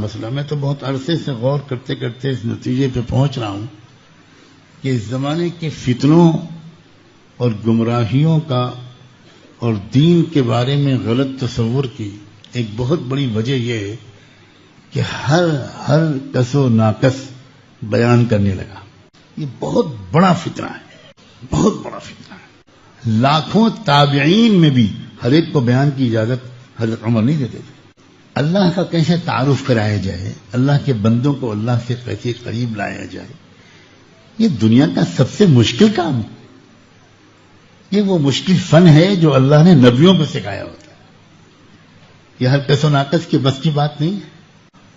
مسئلہ میں تو بہت عرصے سے غور کرتے کرتے اس نتیجے پہ پہنچ رہا ہوں کہ اس زمانے کے فتنوں اور گمراہیوں کا اور دین کے بارے میں غلط تصور کی ایک بہت بڑی وجہ یہ ہے کہ ہر کس و ناقص بیان کرنے لگا. یہ بہت بڑا فتنہ ہے، بہت بڑا فتنہ ہے. لاکھوں تابعین میں بھی ہر ایک کو بیان کی اجازت حضرت عمر نہیں دیتے تھے. اللہ کا کیسے تعارف کرایا جائے، اللہ کے بندوں کو اللہ سے کیسے قریب لایا جائے، یہ دنیا کا سب سے مشکل کام ہے. یہ وہ مشکل فن ہے جو اللہ نے نبیوں کو سکھایا ہوتا ہے. یہ ہر کس و ناقص کی بس کی بات نہیں ہے.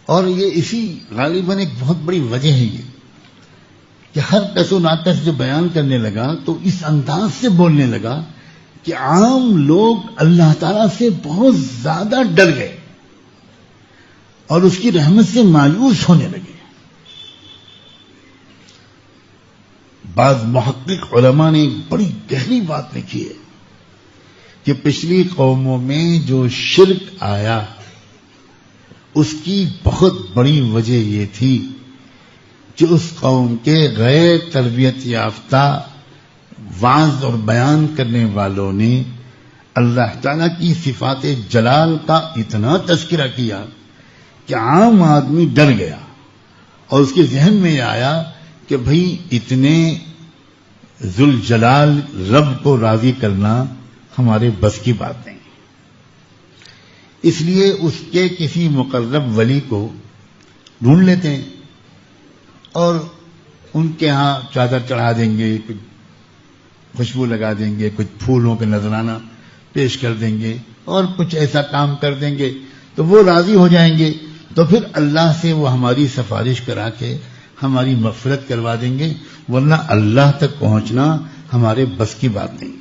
اور یہ اسی غالباً ایک بہت بڑی وجہ ہے یہ کہ ہر کس و ناقص جو بیان کرنے لگا تو اس انداز سے بولنے لگا کہ عام لوگ اللہ تعالیٰ سے بہت زیادہ ڈر گئے اور اس کی رحمت سے مایوس ہونے لگے. بعض محقق علماء نے ایک بڑی گہری بات لکھی ہے کہ پچھلی قوموں میں جو شرک آیا اس کی بہت بڑی وجہ یہ تھی کہ اس قوم کے غیر تربیت یافتہ واعظ اور بیان کرنے والوں نے اللہ تعالیٰ کی صفات جلال کا اتنا تذکرہ کیا کہ عام آدمی ڈر گیا اور اس کے ذہن میں یہ آیا کہ بھئی اتنے ذوالجلال رب کو راضی کرنا ہمارے بس کی بات نہیں. اس لیے اس کے کسی مقرب ولی کو ڈھونڈ لیتے ہیں اور ان کے ہاں چادر چڑھا دیں گے، کچھ خوشبو لگا دیں گے، کچھ پھولوں کے نذرانہ پیش کر دیں گے اور کچھ ایسا کام کر دیں گے تو وہ راضی ہو جائیں گے. تو پھر اللہ سے وہ ہماری سفارش کرا کے ہماری مغفرت کروا دیں گے، ورنہ اللہ تک پہنچنا ہمارے بس کی بات نہیں.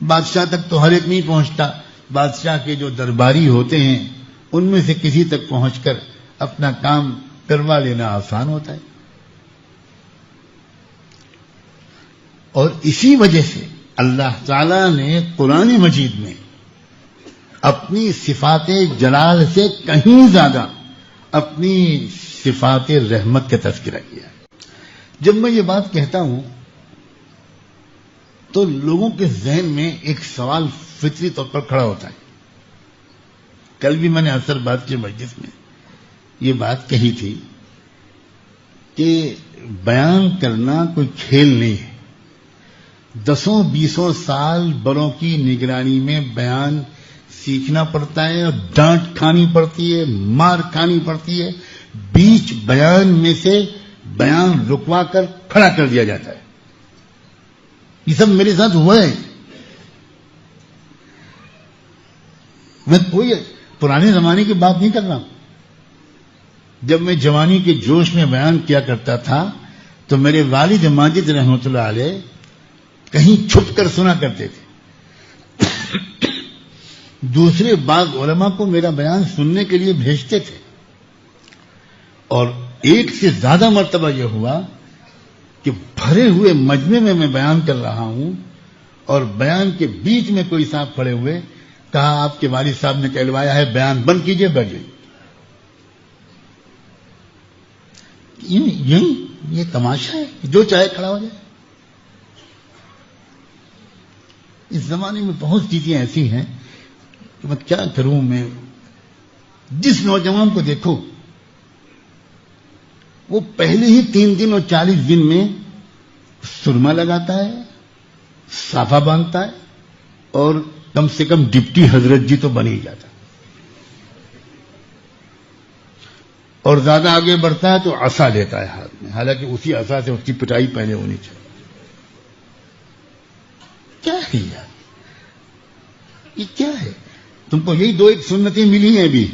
بادشاہ تک تو ہر ایک نہیں پہنچتا. بادشاہ کے جو درباری ہوتے ہیں ان میں سے کسی تک پہنچ کر اپنا کام کروا لینا آسان ہوتا ہے. اور اسی وجہ سے اللہ تعالی نے قرآن مجید میں اپنی صفات جلال سے کہیں زیادہ اپنی صفات رحمت کا تذکرہ کیا. جب میں یہ بات کہتا ہوں تو لوگوں کے ذہن میں ایک سوال فطری طور پر کھڑا ہوتا ہے. کل بھی میں نے عصر بعد کے مجلس میں یہ بات کہی تھی کہ بیان کرنا کوئی کھیل نہیں ہے. 10-20 سال بڑوں کی نگرانی میں بیان سیکھنا پڑتا ہے اور ڈانٹ کھانی پڑتی ہے، مار کھانی پڑتی ہے. بیچ بیان میں سے بیان رکوا کر کھڑا کر دیا جاتا ہے. یہ سب میرے ساتھ ہوا ہے. میں کوئی پرانے زمانے کی بات نہیں کر رہا ہوں. جب میں جوانی کے جوش میں بیان کیا کرتا تھا تو میرے والد ماجد رحمۃ اللہ علیہ کہیں چھپ کر سنا کرتے تھے. دوسرے بعض علماء کو میرا بیان سننے کے لیے بھیجتے تھے. اور ایک سے زیادہ مرتبہ یہ ہوا کہ بھرے ہوئے مجمع میں میں بیان کر رہا ہوں اور بیان کے بیچ میں کوئی صاحب کھڑے ہوئے، کہا آپ کے والد صاحب نے کہلوایا ہے بیان بند کیجئے، بیٹھ جائیے. یہی یہ تماشا ہے، جو چاہے کھڑا ہو جائے. اس زمانے میں بہت چیزیں ایسی ہیں کہ میں کیا کروں. میں جس نوجوان کو دیکھو وہ پہلے ہی 3 دن اور 40 دن میں سرما لگاتا ہے، صافہ باندھتا ہے اور کم سے کم ڈپٹی حضرت جی تو بن ہی جاتا ہے. اور زیادہ آگے بڑھتا ہے تو عصا لیتا ہے ہاتھ میں، حالانکہ اسی عصا سے اس کی پٹائی پہلے ہونی چاہیے. کیا ہے یار، یہ کیا ہے؟ تم کو یہی 2-1 سنتیں ملی ہیں ابھی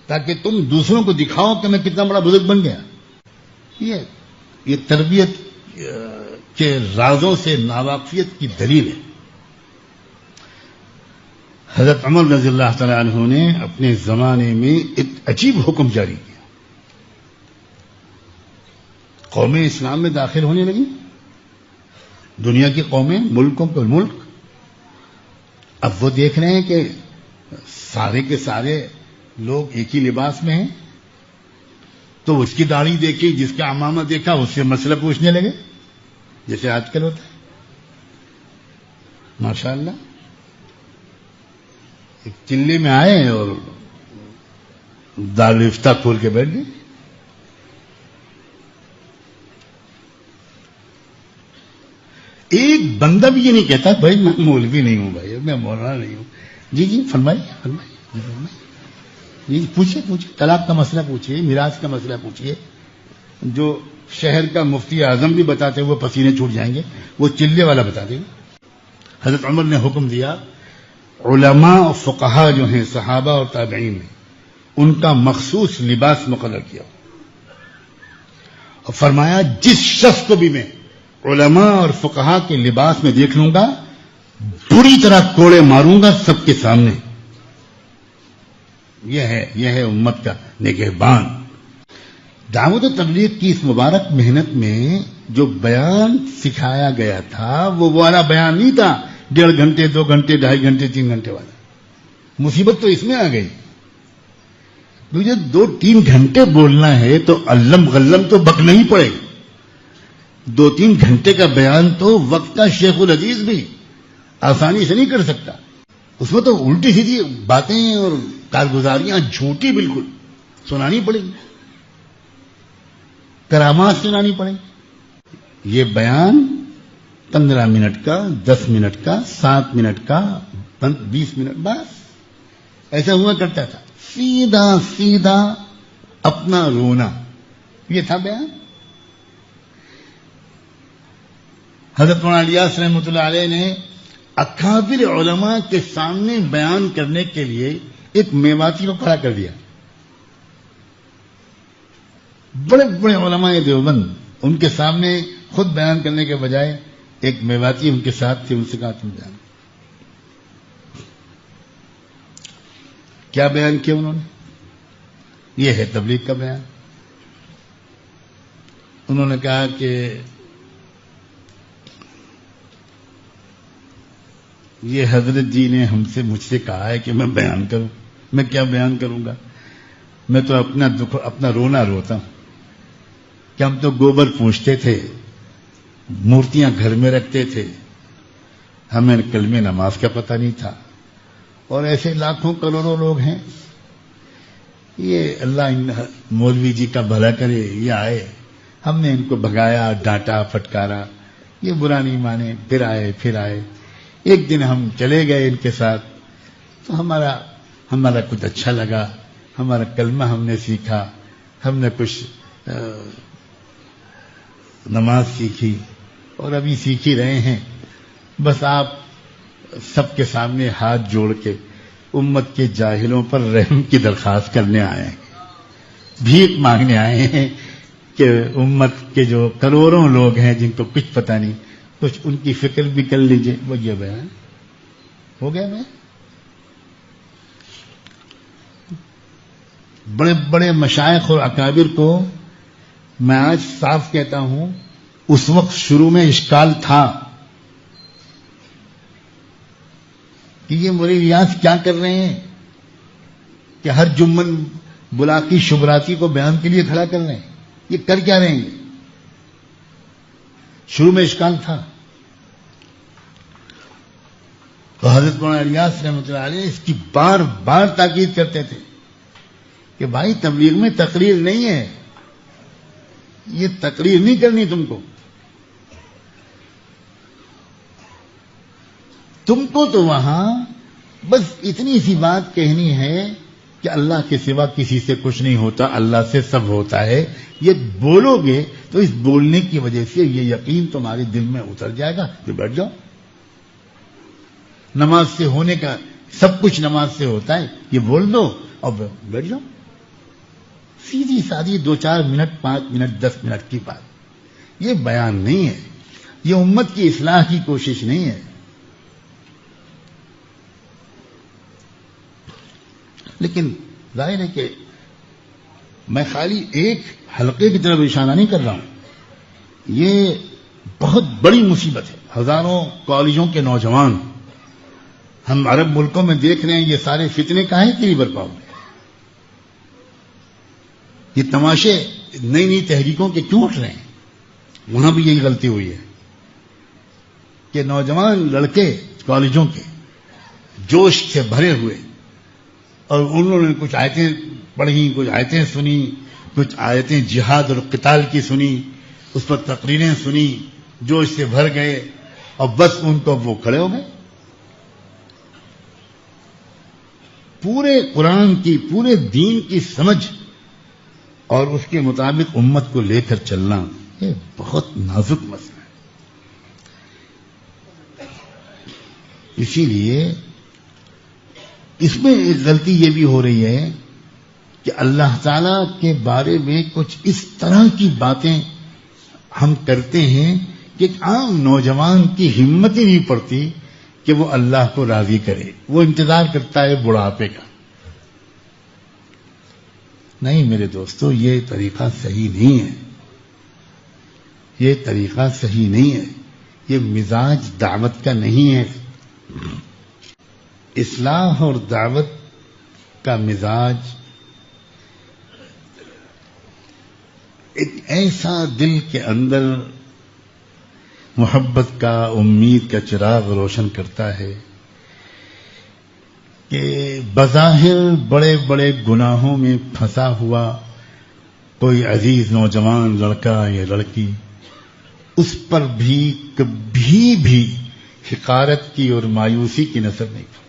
تاکہ تم دوسروں کو دکھاؤ کہ میں کتنا بڑا بزرگ بن گیا. یہ تربیت کے رازوں سے ناواقفیت کی دلیل ہے. حضرت عمر رضی اللہ تعالی عنہ نے اپنے زمانے میں ایک عجیب حکم جاری کیا. قومیں اسلام میں داخل ہونے لگی، دنیا کی قومیں، ملکوں کے ملک. اب وہ دیکھ رہے ہیں کہ سارے کے سارے لوگ ایک ہی لباس میں ہیں تو اس کی داڑھی دیکھی، جس کا عمامہ دیکھا اس سے مسئلہ پوچھنے لگے، جیسے آج کل ہوتا ہے. ماشاء اللہ ایک چلے میں آئے اور دارالفتہ کھول کے بیٹھ گئے. ایک بندہ بھی یہ نہیں کہتا بھائی میں مولوی نہیں ہوں، بھائی میں مولانا نہیں ہوں. جی فرمائیے جی پوچھیے طلاق کا مسئلہ پوچھیے، میراث کا مسئلہ پوچھیے. جو شہر کا مفتی اعظم بھی بتاتے ہوئے پسینے چھوٹ جائیں گے، وہ چلے والا بتا دیں گے. حضرت عمر نے حکم دیا علماء اور فقہا جو ہیں صحابہ اور تابعین میں ان کا مخصوص لباس مقرر کیا اور فرمایا جس شخص کو بھی میں علماء اور فقہا کے لباس میں دیکھ لوں گا بری طرح کوڑے ماروں گا سب کے سامنے. یہ ہے امت کا نگہبان. دعوت و تبلیغ کی اس مبارک محنت میں جو بیان سکھایا گیا تھا وہ والا بیان نہیں تھا 1.5 گھنٹے 2 گھنٹے 2.5 گھنٹے 3 گھنٹے والا. مصیبت تو اس میں آ گئی. مجھے 2-3 گھنٹے بولنا ہے تو علم غلم تو بکنا ہی پڑے گا. 2-3 گھنٹے کا بیان تو وقت کا شیخ الحدیث بھی آسانی سے نہیں کر سکتا. اس میں تو الٹی سیدھی باتیں اور کارگزاریاں جھوٹی بالکل سنانی پڑیں گی، کرامات سنانی پڑیں گی. یہ بیان 15 منٹ کا، 10 منٹ کا، 7 منٹ کا، 20 منٹ بس ایسا ہوا کرتا تھا. سیدھا اپنا رونا، یہ تھا بیان. حضرت مولانا الیاس رحمۃ اللہ علیہ نے اکابر علماء کے سامنے بیان کرنے کے لیے ایک میواتی کو کھڑا کر دیا. بڑے بڑے علماء دیوبند ان کے سامنے خود بیان کرنے کے بجائے ایک میواتی ان کے ساتھ تھے، ان سے کہا تم بیان. کیا بیان کیا انہوں نے؟ یہ ہے تبلیغ کا بیان. انہوں نے کہا کہ یہ حضرت جی نے مجھ سے کہا ہے کہ میں بیان کروں. میں کیا بیان کروں گا؟ میں تو اپنا دکھ اپنا رونا روتا ہوں کہ ہم تو گوبر پوچھتے تھے، مورتیاں گھر میں رکھتے تھے، ہمیں کلمہ نماز کا پتہ نہیں تھا. اور ایسے لاکھوں کروڑوں لوگ ہیں. یہ اللہ مولوی جی کا بھلا کرے، یہ آئے، ہم نے ان کو بھگایا، ڈانٹا، پھٹکارا، یہ برا نہیں مانے، پھر آئے. ایک دن ہم چلے گئے ان کے ساتھ تو ہمارا کچھ اچھا لگا، ہمارا کلمہ ہم نے سیکھا، ہم نے کچھ نماز سیکھی اور ابھی سیکھ ہی رہے ہیں. بس آپ سب کے سامنے ہاتھ جوڑ کے امت کے جاہلوں پر رحم کی درخواست کرنے آئے ہیں، بھیک مانگنے آئے ہیں کہ امت کے جو کروڑوں لوگ ہیں جن کو کچھ پتہ نہیں، کچھ ان کی فکر بھی کر لیجئے. وہ یہ بیان ہو گیا. میں بڑے بڑے مشائخ اور اکابر کو میں آج صاف کہتا ہوں، اس وقت شروع میں اشکال تھا کہ یہ مولوی ریاض کیا کر رہے ہیں کہ ہر جمن بلاکی شبراتی کو بیان کے لیے کھڑا کر رہے ہیں، یہ کر کیا رہے ہیں؟ شروع میں اشکال تھا. تو حضرت مولانا الیاس رحمۃ اللہ علیہ اس کی بار بار تاکید کرتے تھے کہ بھائی تبلیغ میں تقریر نہیں ہے، یہ تقریر نہیں کرنی تم کو تو وہاں بس اتنی سی بات کہنی ہے کہ اللہ کے سوا کسی سے کچھ نہیں ہوتا، اللہ سے سب ہوتا ہے. یہ بولو گے تو اس بولنے کی وجہ سے یہ یقین تمہارے دل میں اتر جائے گا، پھر بیٹھ جاؤ. نماز سے ہونے کا سب کچھ نماز سے ہوتا ہے، یہ بول دو اور بیٹھ جاؤ. سیدھی سادی 2-4 منٹ 5 منٹ 10 منٹ کی بات. یہ بیان نہیں ہے، یہ امت کی اصلاح کی کوشش نہیں ہے. لیکن ظاہر ہے کہ میں خالی ایک حلقے کی طرف اشارہ نہیں کر رہا ہوں، یہ بہت بڑی مصیبت ہے. ہزاروں کالجوں کے نوجوان ہم عرب ملکوں میں دیکھ رہے ہیں، یہ سارے فتنے کہاں کے لیے برپا ہوئے؟ یہ تماشے نئی نئی تحریکوں کے کیوں اٹھ رہے ہیں؟ وہاں بھی یہی غلطی ہوئی ہے کہ نوجوان لڑکے کالجوں کے جوش سے بھرے ہوئے اور انہوں نے کچھ آیتیں پڑھی، کچھ آیتیں سنی، کچھ آیتیں جہاد اور قتال کی سنی، اس پر تقریریں سنی، جوش سے بھر گئے اور بس ان کو وہ کھڑے ہو گئے. پورے قرآن کی، پورے دین کی سمجھ اور اس کے مطابق امت کو لے کر چلنا یہ بہت نازک مسئلہ ہے. اسی لیے اس میں ایک غلطی یہ بھی ہو رہی ہے کہ اللہ تعالی کے بارے میں کچھ اس طرح کی باتیں ہم کرتے ہیں کہ ایک عام نوجوان کی ہمت ہی نہیں پڑتی کہ وہ اللہ کو راضی کرے. وہ انتظار کرتا ہے بڑھاپے کا. نہیں میرے دوستو، یہ طریقہ صحیح نہیں ہے. یہ طریقہ صحیح نہیں ہے. یہ مزاج دعوت کا نہیں ہے. اصلاح اور دعوت کا مزاج ایک ایسا دل کے اندر محبت کا، امید کا چراغ روشن کرتا ہے کہ بظاہر بڑے بڑے گناہوں میں پھنسا ہوا کوئی عزیز نوجوان لڑکا یا لڑکی، اس پر بھی کبھی بھی حقارت کی اور مایوسی کی نظر نہیں پڑتی،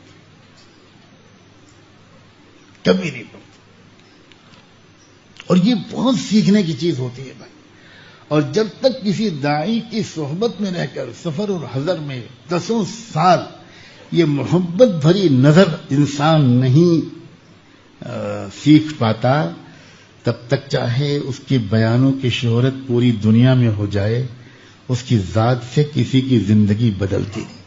کبھی نہیں پڑتی. اور یہ بہت سیکھنے کی چیز ہوتی ہے بھائی. اور جب تک کسی داعی کی صحبت میں رہ کر سفر اور حضر میں 10 سال یہ محبت بھری نظر انسان نہیں سیکھ پاتا، تب تک چاہے اس کے بیانوں کی شہرت پوری دنیا میں ہو جائے، اس کی ذات سے کسی کی زندگی بدلتی نہیں.